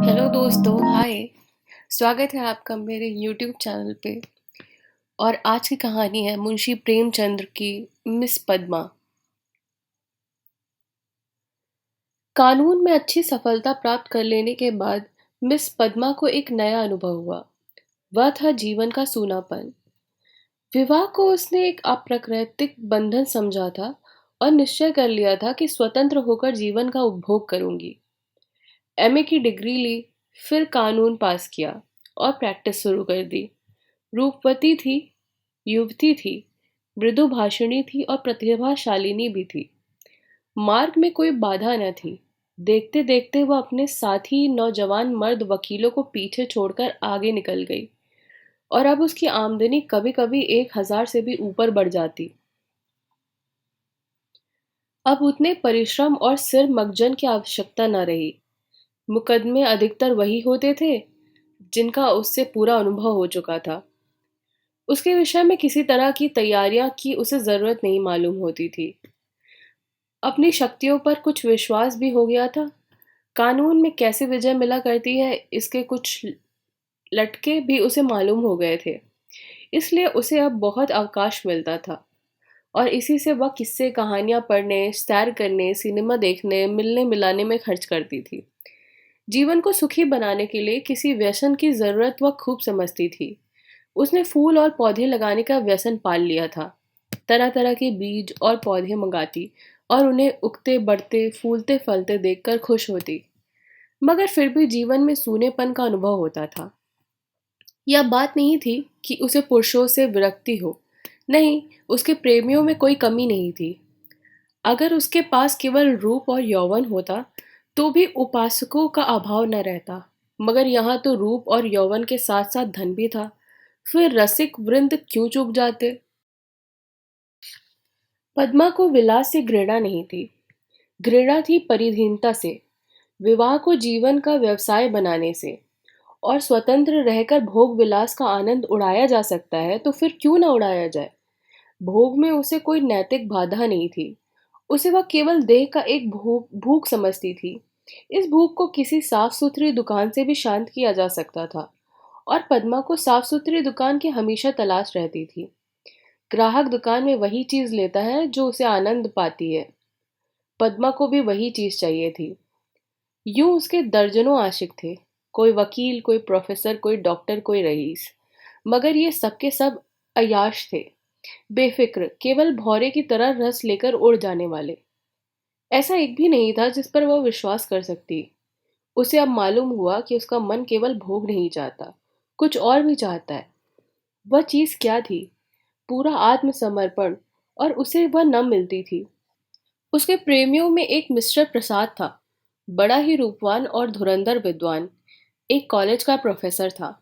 Hello दोस्तों, हाय। स्वागत है आपका मेरे यूट्यूब चैनल पे। और आज की कहानी है मुंशी प्रेमचंद्र की मिस पद्मा। कानून में अच्छी सफलता प्राप्त कर लेने के बाद मिस पद्मा को एक नया अनुभव हुआ। वह था जीवन का सूनापन। विवाह को उसने एक अप्राकृतिक बंधन समझा था और निश्चय कर लिया था कि स्वतंत्र होकर जीवन का उपभोग करूंगी। एमए की डिग्री ली, फिर कानून पास किया और प्रैक्टिस शुरू कर दी। रूपवती थी, युवती थी, मृदुभाषिणी थी और प्रतिभाशालिनी भी थी। मार्ग में कोई बाधा न थी। देखते देखते वह अपने साथी नौजवान मर्द वकीलों को पीछे छोड़कर आगे निकल गई और अब उसकी आमदनी कभी कभी 1,000 से भी ऊपर बढ़ जाती। अब उतने परिश्रम और सिर मगजन की आवश्यकता न रही। मुकदमे अधिकतर वही होते थे जिनका उससे पूरा अनुभव हो चुका था। उसके विषय में किसी तरह की तैयारियां की उसे जरूरत नहीं मालूम होती थी। अपनी शक्तियों पर कुछ विश्वास भी हो गया था। कानून में कैसे विजय मिला करती है, इसके कुछ लटके भी उसे मालूम हो गए थे। इसलिए उसे अब बहुत अवकाश मिलता था और इसी से वह किस्से कहानियां पढ़ने, सैर करने, सिनेमा देखने, मिलने मिलाने में खर्च करती थी। जीवन को सुखी बनाने के लिए किसी व्यसन की जरूरत वह खूब समझती थी। उसने फूल और पौधे लगाने का व्यसन पाल लिया था। तरह तरह के बीज और पौधे मंगाती और उन्हें उगते बढ़ते फूलते फलते देखकर खुश होती। मगर फिर भी जीवन में सूनेपन का अनुभव होता था। यह बात नहीं थी कि उसे पुरुषों से विरक्ति हो। नहीं, उसके प्रेमियों में कोई कमी नहीं थी। अगर उसके पास केवल रूप और यौवन होता तो भी उपासकों का अभाव न रहता। मगर यहाँ तो रूप और यौवन के साथ साथ धन भी था। फिर रसिक वृंद क्यों चूक जाते। पद्मा को विलास से घृणा नहीं थी। घृणा थी परिधीनता से, विवाह को जीवन का व्यवसाय बनाने से। और स्वतंत्र रहकर भोग विलास का आनंद उड़ाया जा सकता है तो फिर क्यों ना उड़ाया जाए। भोग में उसे कोई नैतिक बाधा नहीं थी। उसे वह केवल देह का एक भूख भूख समझती थी। इस भूख को किसी साफ सुथरी दुकान से भी शांत किया जा सकता था। और पद्मा को साफ सुथरी दुकान की हमेशा तलाश रहती थी। ग्राहक दुकान में वही चीज लेता है जो उसे आनंद पाती है। पद्मा को भी वही चीज चाहिए थी। यूं उसके दर्जनों आशिक थे। कोई वकील, कोई प्रोफेसर, कोई डॉक्टर, कोई रईस। मगर ये सबके सब अय्याश थे, बेफिक्र, केवल भौरे की तरह रस लेकर उड़ जाने वाले। ऐसा एक भी नहीं था जिस पर वह विश्वास कर सकती। उसे अब मालूम हुआ कि उसका मन केवल भोग नहीं चाहता, कुछ और भी चाहता है। वह चीज क्या थी? पूरा आत्मसमर्पण। और उसे वह न मिलती थी। उसके प्रेमियों में एक मिस्टर प्रसाद था, बड़ा ही रूपवान और धुरंधर विद्वान। एक कॉलेज का प्रोफेसर था।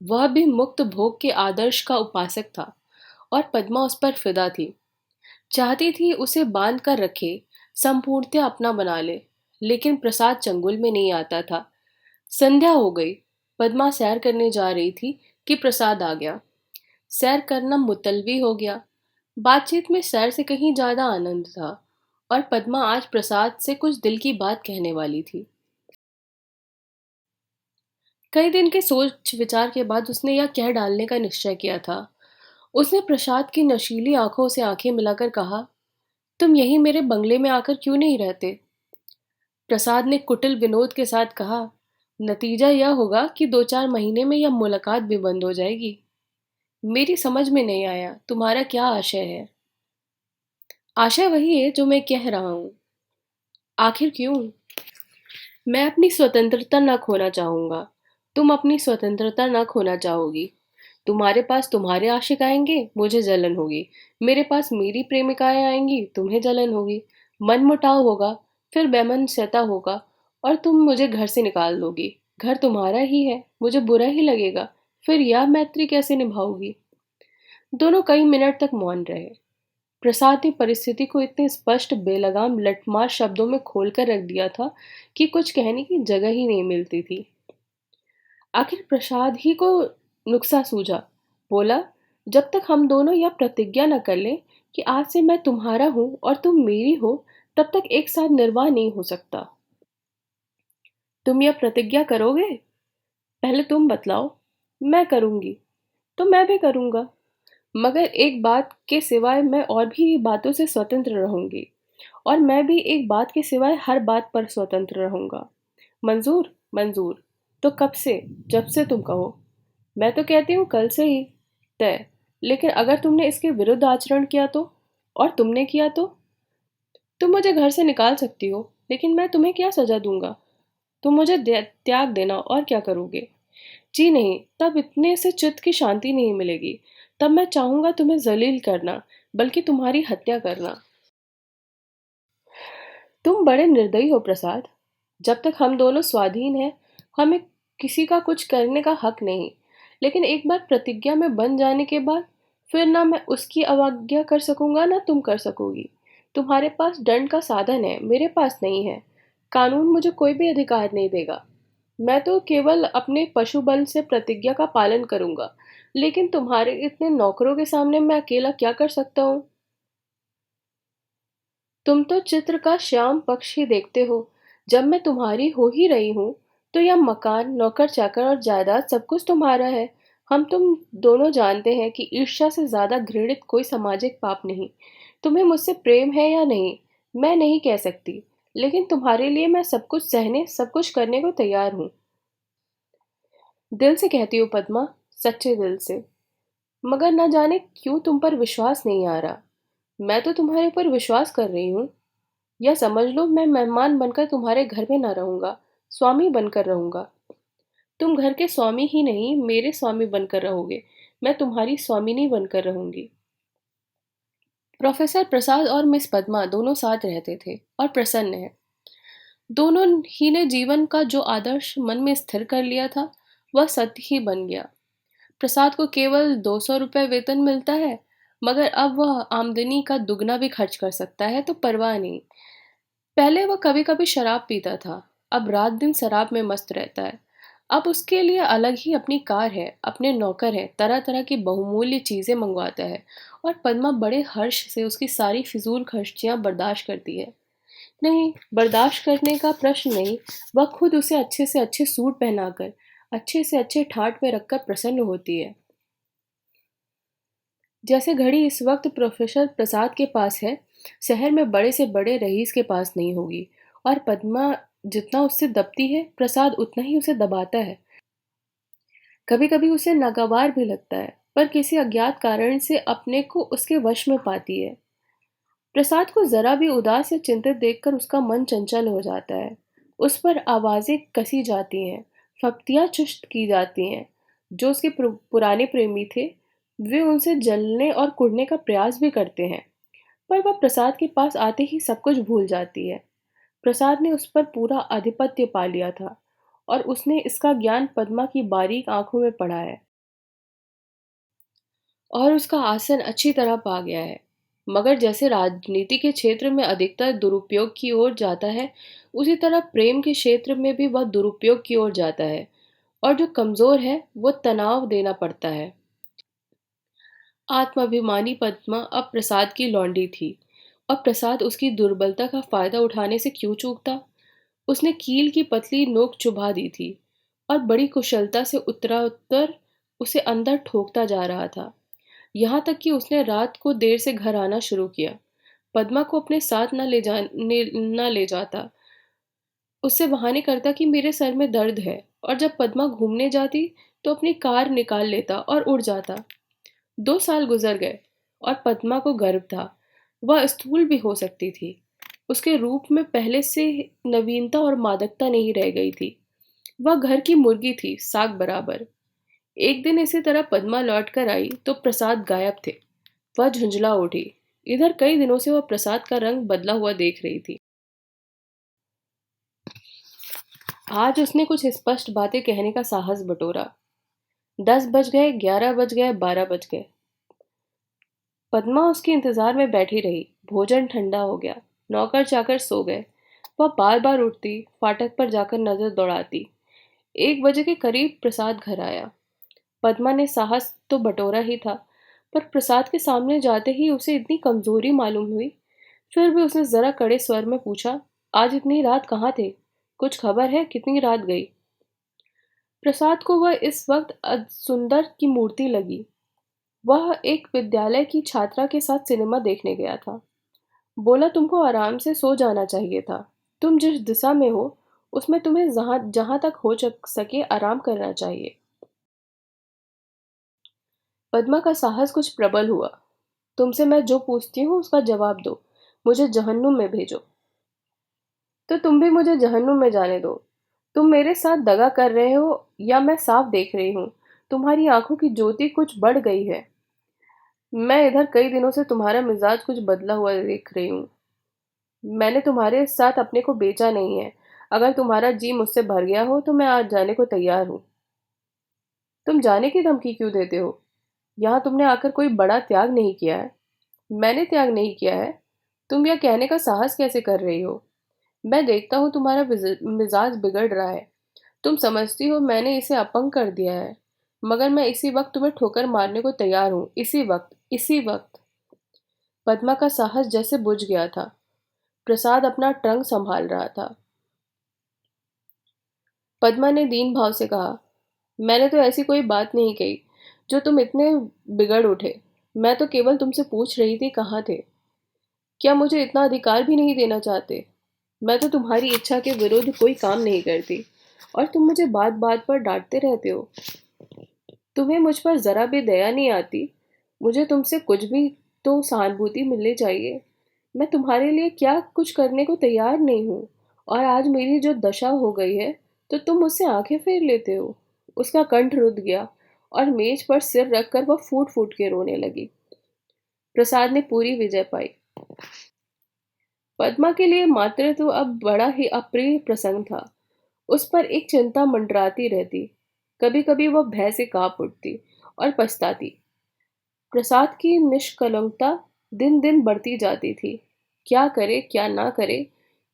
वह भी मुक्त भोग के आदर्श का उपासक था और पद्मा उस पर फिदा थी। चाहती थी उसे बांध कर रखे, संपूर्णतया अपना बना ले। लेकिन प्रसाद चंगुल में नहीं आता था। संध्या हो गई। पद्मा सैर करने जा रही थी कि प्रसाद आ गया। सैर करना मुतलवी हो गया। बातचीत में सैर से कहीं ज्यादा आनंद था। और पद्मा आज प्रसाद से कुछ दिल की बात कहने वाली थी। कई दिन के सोच विचार के बाद उसने यह कह डालने का निश्चय किया था। उसने प्रसाद की नशीली आंखों से आंखें मिलाकर कहा, तुम यहीं मेरे बंगले में आकर क्यों नहीं रहते? प्रसाद ने कुटिल विनोद के साथ कहा, नतीजा यह होगा कि 2-4 महीने में यह मुलाकात भी बंद हो जाएगी। मेरी समझ में नहीं आया, तुम्हारा क्या आशय है? आशय वही है जो मैं कह रहा हूं। आखिर क्यों? मैं अपनी स्वतंत्रता न खोना चाहूंगा। तुम अपनी स्वतंत्रता न खोना चाहोगी। तुम्हारे पास तुम्हारे आशिक आएंगे, मुझे जलन होगी। मेरे पास मेरी प्रेमिकाएं आएंगी, तुम्हें जलन होगी। मनमुटाव होगा, फिर वैमनस्यता होगा और तुम मुझे घर से निकाल दोगी। घर तुम्हारा ही है, मुझे बुरा ही लगेगा। फिर यह मैत्री कैसे निभाओगी? दोनों कई मिनट तक मौन रहे। प्रसाद ने परिस्थिति को इतने स्पष्ट, बेलगाम, लठमार शब्दों में खोलकर रख दिया था कि कुछ कहने की जगह ही नहीं मिलती थी। आखिर प्रसाद ही को नुक्सा सूझा। बोला, जब तक हम दोनों यह प्रतिज्ञा न कर लें कि आज से मैं तुम्हारा हूं और तुम मेरी हो, तब तक एक साथ निर्वाह नहीं हो सकता। तुम यह प्रतिज्ञा करोगे? पहले तुम बतलाओ। मैं करूंगी तो मैं भी करूंगा, मगर एक बात के सिवाय मैं और भी बातों से स्वतंत्र रहूंगी, और मैं भी एक बात के सिवाय हर बात पर स्वतंत्र रहूंगा। मंजूर? मंजूर। तो कब से? जब से तुम कहो। मैं तो कहती हूँ कल से ही। तय। लेकिन अगर तुमने इसके विरुद्ध आचरण किया तो? और तुमने किया तो? तुम मुझे घर से निकाल सकती हो, लेकिन मैं तुम्हें क्या सजा दूंगा? तुम मुझे त्याग देना, और क्या करोगे? जी नहीं, तब इतने से चित्त की शांति नहीं मिलेगी। तब मैं चाहूंगा तुम्हें जलील करना, बल्कि तुम्हारी हत्या करना। तुम बड़े निर्दयी हो प्रसाद। जब तक हम दोनों स्वाधीन हैं, हमें किसी का कुछ करने का हक नहीं। लेकिन एक बार प्रतिज्ञा में बन जाने के बाद, फिर ना मैं उसकी अवज्ञा कर सकूंगा, ना तुम कर सकोगी। तुम्हारे पास दंड का साधन है, मेरे पास नहीं है। कानून मुझे कोई भी अधिकार नहीं देगा। मैं तो केवल अपने पशु बल से प्रतिज्ञा का पालन करूंगा। लेकिन तुम्हारे इतने नौकरों के सामने मैं अकेला क्या कर सकता हूँ? तुम तो चित्र का श्याम पक्ष ही देखते हो। जब मैं तुम्हारी हो ही रही हूँ, तो यह मकान, नौकर चाकर और जायदाद सब कुछ तुम्हारा है। हम तुम दोनों जानते हैं कि ईर्ष्या से ज्यादा घृणित कोई सामाजिक पाप नहीं। तुम्हें मुझसे प्रेम है या नहीं, मैं नहीं कह सकती, लेकिन तुम्हारे लिए मैं सब कुछ सहने, सब कुछ करने को तैयार हूँ। दिल से कहती हूँ पद्मा, सच्चे दिल से। मगर न जाने क्यों तुम पर विश्वास नहीं आ रहा। मैं तो तुम्हारे ऊपर विश्वास कर रही हूँ। या समझ लो, मैं मेहमान बनकर तुम्हारे घर में ना रहूंगा, स्वामी बनकर रहूंगा। तुम घर के स्वामी ही नहीं, मेरे स्वामी बनकर रहोगे। मैं तुम्हारी स्वामिनी बनकर रहूंगी। प्रोफेसर प्रसाद और मिस पद्मा दोनों साथ रहते थे और प्रसन्न है। दोनों ही ने जीवन का जो आदर्श मन में स्थिर कर लिया था, वह सत्य ही बन गया। प्रसाद को केवल 200 रुपये वेतन मिलता है, मगर अब वह आमदनी का दुगना भी खर्च कर सकता है, तो परवाह नहीं। पहले वह कभी कभी शराब पीता था, अब रात दिन शराब में मस्त रहता है। अब उसके लिए अलग ही अपनी कार है, अपने नौकर हैं, तरह तरह की बहुमूल्य चीजें मंगवाता है, और पद्मा बड़े हर्ष से उसकी सारी फिजूल खर्चियां बर्दाश्त करती है। नहीं, बर्दाश्त करने का प्रश्न नहीं, वह खुद उसे अच्छे से अच्छे सूट पहनाकर, अच्छे से अच्छे ठाट में रखकर प्रसन्न होती है। जैसे घड़ी इस वक्त प्रोफेसर प्रसाद के पास है, शहर में बड़े से बड़े रईस के पास नहीं होगी। और पद्मा जितना उससे दबती है, प्रसाद उतना ही उसे दबाता है। कभी कभी उसे नागवार भी लगता है, पर किसी अज्ञात कारण से अपने को उसके वश में पाती है। प्रसाद को जरा भी उदास या चिंतित देखकर उसका मन चंचल हो जाता है। उस पर आवाजें कसी जाती हैं, फप्तियां चुष्ट की जाती हैं। जो उसके पुराने प्रेमी थे, वे उनसे जलने और कुड़ने का प्रयास भी करते हैं, पर वह प्रसाद के पास आते ही सब कुछ भूल जाती है। प्रसाद ने उस पर पूरा आधिपत्य पा लिया था, और उसने इसका ज्ञान पद्मा की बारीक आंखों में पड़ा है, और उसका आसन अच्छी तरह पा गया है। मगर जैसे राजनीति के क्षेत्र में अधिकतर दुरुपयोग की ओर जाता है, उसी तरह प्रेम के क्षेत्र में भी वह दुरुपयोग की ओर जाता है, और जो कमजोर है वो तनाव देना पड़ता है। आत्माभिमानी पद्मा अब प्रसाद की लौंडी थी, और प्रसाद उसकी दुर्बलता का फायदा उठाने से क्यों चूकता। उसने कील की पतली नोक चुभा दी थी, और बड़ी कुशलता से उत्तरोत्तर उसे अंदर ठोकता जा रहा था। यहाँ तक कि उसने रात को देर से घर आना शुरू किया। पद्मा को अपने साथ न ले जाता, उससे बहाने करता कि मेरे सर में दर्द है, और जब पद्मा घूमने जाती तो अपनी कार निकाल लेता और उड़ जाता। 2 साल गुजर गए, और पद्मा को गर्व था। वह स्थूल भी हो सकती थी। उसके रूप में पहले से नवीनता और मादकता नहीं रह गई थी। वह घर की मुर्गी थी, साग बराबर। एक दिन इसी तरह पद्मा लौट कर आई तो प्रसाद गायब थे। वह झुंझला उठी। इधर कई दिनों से वह प्रसाद का रंग बदला हुआ देख रही थी। आज उसने कुछ स्पष्ट बातें कहने का साहस बटोरा। 10 बज गए, 11 बज गए, 12 बज गए। पद्मा उसके इंतजार में बैठी रही। भोजन ठंडा हो गया। नौकर चाकर सो गए। वह बार बार उठती, फाटक पर जाकर नजर दौड़ाती। 1 बजे के करीब प्रसाद घर आया। पद्मा ने साहस तो बटोरा ही था, पर प्रसाद के सामने जाते ही उसे इतनी कमजोरी मालूम हुई। फिर भी उसने जरा कड़े स्वर में पूछा, आज इतनी रात कहाँ थे? कुछ खबर है कितनी रात गई? प्रसाद को वह इस वक्त सुंदर की मूर्ति लगी। वह एक विद्यालय की छात्रा के साथ सिनेमा देखने गया था। बोला तुमको आराम से सो जाना चाहिए था। तुम जिस दिशा में हो उसमें तुम्हें जहां जहां तक हो सके आराम करना चाहिए। पद्मा का साहस कुछ प्रबल हुआ। तुमसे मैं जो पूछती हूँ उसका जवाब दो। मुझे जहन्नुम में भेजो। तो तुम भी मुझे जहन्नुम में जाने दो। तुम मेरे साथ दगा कर रहे हो या मैं साफ देख रही हूँ तुम्हारी आंखों की ज्योति कुछ बढ़ गई है। मैं इधर कई दिनों से तुम्हारा मिजाज कुछ बदला हुआ देख रही हूँ। मैंने तुम्हारे साथ अपने को बेचा नहीं है। अगर तुम्हारा जी मुझसे भर गया हो तो मैं आज जाने को तैयार हूँ। तुम जाने की धमकी क्यों देते हो? यहाँ तुमने आकर कोई बड़ा त्याग नहीं किया है। मैंने त्याग नहीं किया है। तुम यह कहने का साहस कैसे कर रही हो? मैं देखता हूँ तुम्हारा मिजाज बिगड़ रहा है। तुम समझती हो मैंने इसे अपंग कर दिया है। मगर मैं इसी वक्त तुम्हें ठोकर मारने को तैयार हूँ। इसी वक्त, इसी वक्त। पद्मा का साहस जैसे बुझ गया था। प्रसाद अपना ट्रंक संभाल रहा था। पद्मा ने दीन भाव से कहा, मैंने तो ऐसी कोई बात नहीं कही जो तुम इतने बिगड़ उठे। मैं तो केवल तुमसे पूछ रही थी कहाँ थे। क्या मुझे इतना अधिकार भी नहीं देना चाहते? मैं तो तुम्हारी इच्छा के विरुद्ध कोई काम नहीं करती और तुम मुझे बात बात पर डांटते रहते हो। तुम्हें मुझ पर जरा भी दया नहीं आती। मुझे तुमसे कुछ भी तो सहानुभूति मिलनी चाहिए। मैं तुम्हारे लिए क्या कुछ करने को तैयार नहीं हूँ। और आज मेरी जो दशा हो गई है तो तुम मुझसे आंखें फेर लेते हो। उसका कंठ रुध गया और मेज पर सिर रखकर वह फूट फूट के रोने लगी। प्रसाद ने पूरी विजय पाई। पद्मा के लिए मातृत्व अब बड़ा ही अप्रिय प्रसंग था। उस पर एक चिंता मंडराती रहती। कभी कभी वह भय से कांप उठती और पछताती। प्रसाद की निष्कलंकता दिन दिन बढ़ती जाती थी। क्या करे क्या ना करे,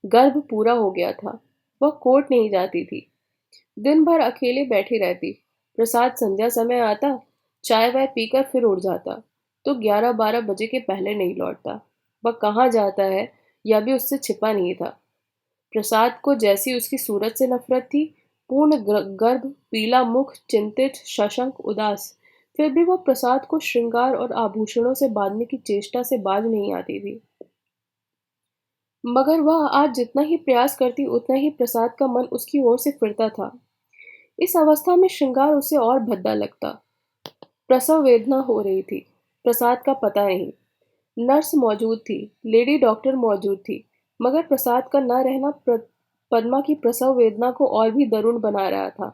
गर्भ पूरा हो गया था। वह कोर्ट नहीं जाती थी। दिन भर अकेले बैठी रहती। प्रसाद संध्या समय आता, चाय वाय पीकर फिर उड़ जाता। तो 11-12 बजे के पहले नहीं लौटता। वह कहाँ जाता है यह भी उससे छिपा नहीं था। प्रसाद को जैसी उसकी सूरत से नफरत थी, पूर्ण गर्भ, पीला मुख, चिंतित, सशंक, उदास, फिर भी वह प्रसाद को श्रृंगार और आभूषणों से बांधने की चेष्टा से बाज नहीं आती थी। मगर वह आज जितना ही प्रयास करती उतना ही प्रसाद का मन उसकी ओर से फिरता था। इस अवस्था में श्रृंगार उसे और भद्दा लगता। प्रसव वेदना हो रही थी। प्रसाद का पता नहीं। नर्स मौजूद थी, लेडी डॉक्टर मौजूद थी, मगर प्रसाद का न रहना पद्मा की प्रसव वेदना को और भी दरुण बना रहा था।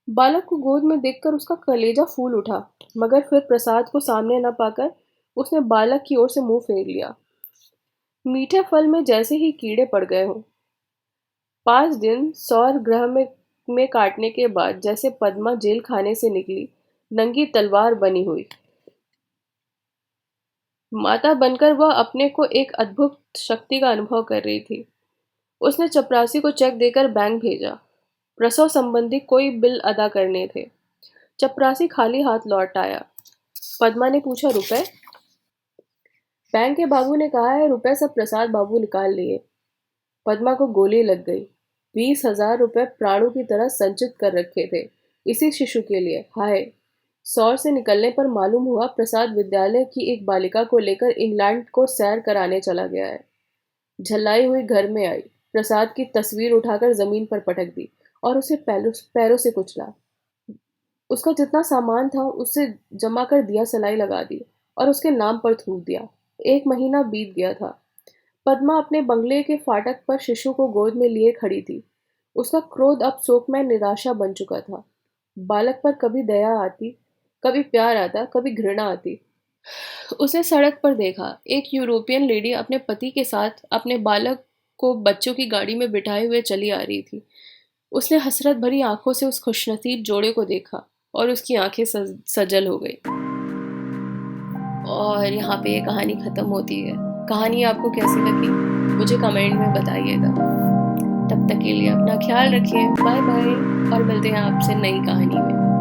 बालक को गोद में देखकर उसका कलेजा फूल उठा, मगर फिर प्रसाद को सामने न पाकर उसने बालक की ओर से मुंह फेर लिया। मीठे फल में जैसे ही कीड़े पड़ गए हों। 5 दिन सौर ग्रह में काटने के बाद जैसे पद्मा जेल खाने से निकली, नंगी तलवार बनी हुई। माता बनकर वह अपने को एक अद्भुत शक्ति का अनुभव कर रही थी। उसने चपरासी को चेक देकर बैंक भेजा। प्रसव संबंधी कोई बिल अदा करने थे। चपरासी खाली हाथ लौट आया। पद्मा ने पूछा, रुपए? बैंक के बाबू ने कहा है रुपए सब प्रसाद बाबू निकाल लिए। पद्मा को गोली लग गई। 20,000 रुपए प्राणों की तरह संचित कर रखे थे इसी शिशु के लिए। हाय! सौर से निकलने पर मालूम हुआ प्रसाद विद्यालय की एक बालिका को लेकर इंग्लैंड को सैर कराने चला गया है। झल्लाई हुई घर में आई, प्रसाद की तस्वीर उठाकर जमीन पर पटक दी और उसे पैरों से कुचला। उसका जितना सामान था उससे जमा कर दिया सलाई लगा दी और उसके नाम पर थूक दिया। 1 महीना बीत गया था। पद्मा अपने बंगले के फाटक पर शिशु को गोद में लिए खड़ी थी। उसका क्रोध अब शोकमय निराशा बन चुका था। बालक पर कभी दया आती, कभी प्यार आता, कभी घृणा आती। उसने सड़क पर देखा, एक यूरोपियन लेडी अपने पति के साथ अपने बालक को बच्चों की गाड़ी में बिठाए हुए चली आ रही थी। उसने हसरत भरी आंखों से उस खुशनसीब जोड़े को देखा और उसकी आंखें सजल हो गई। और यहाँ पे ये कहानी खत्म होती है। कहानी आपको कैसी लगी मुझे कमेंट में बताइएगा। तब तक के लिए अपना ख्याल रखिए। बाय बाय और मिलते हैं आपसे नई कहानी में।